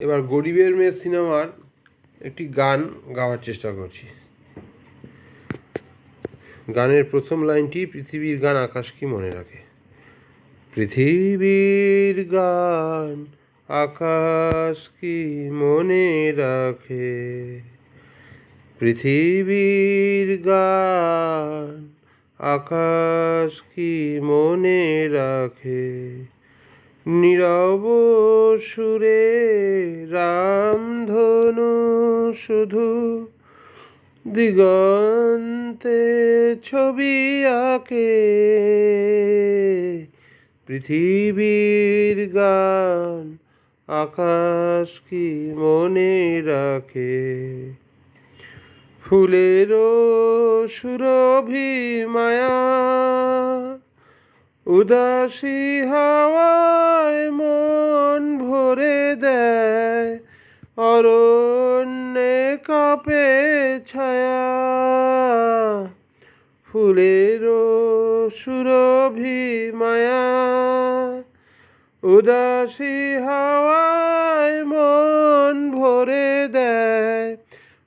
এবার গরিবের মেয়ে সিনেমার একটি গান গাওয়ার চেষ্টা করছি। গানের প্রথম লাইনটি পৃথিবীর গান আকাশ কি মনে রাখে। পৃথিবীর গান আকাশ কি মনে রাখে, পৃথিবীর গান আকাশ কি মনে রাখে, নীরব সুরে রামধনু শুধু দিগন্তে ছবি আঁকে, পৃথিবীর গান আকাশ কি মনে রাখে। ফুলেরও সুরভি মায়া উদাসী হাওয়ায় মন ভরে দেয়, অরণ্যে কাঁপে ছায়া, ফুলেরও সুরভি মায়া উদাসী হাওয়ায় মন ভরে দেয়,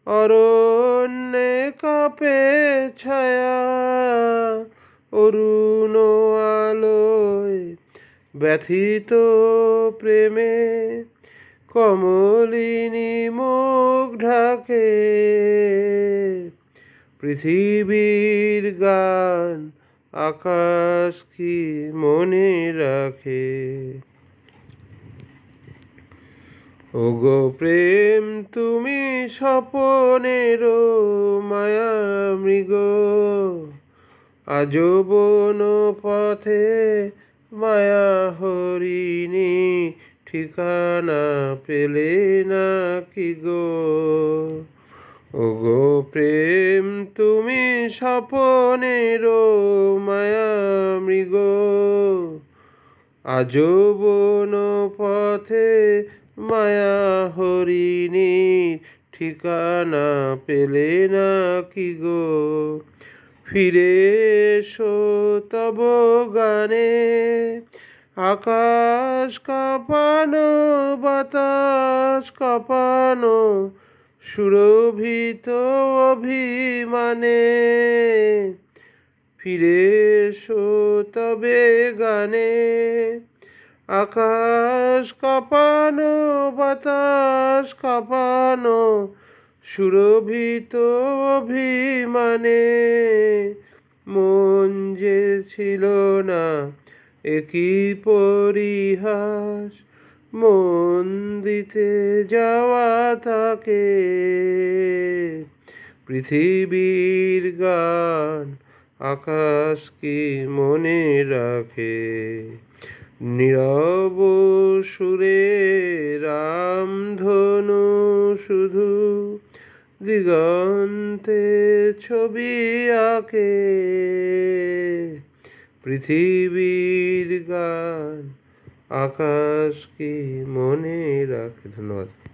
অরণ্যে কাঁপে ছায়া, অরুণ আলোয় ব্যথিত প্রেমে কমলিনী মুখ ঢাকে, পৃথিবীর গান আকাশ কি মনে রাখে। ওগো প্রেম তুমি স্বপনের মায়া মৃগ, আজো বন পথে মায়া হরিণী ঠিকানা পেলে না কি গো। ওগো প্রেম তুমি স্বপনের মায়া মৃগ, আজো বন পথে মায়া হরিণী ঠিকানা পেলে না কি গো। ফিরে এসো তব গানে আকাশ কাঁপানো বাতাস কাঁপানো সুরভিত অভিমানে, ফিরে এসো তবে গানে আকাশ কাঁপানো বাতাস কাঁপানো সুরভিত অভিমানে। মন যে ছিল না একই পরিহাস, মন দিতে যাওয়া থাকে, পৃথিবীর গান আকাশ কি মনে রাখে, নীরব সুরে রামধনু শুধু দিগন্তে ছবি আঁকে, পৃথিবীর গান আকাশ কি মনে রাখে। ধন্যবাদ।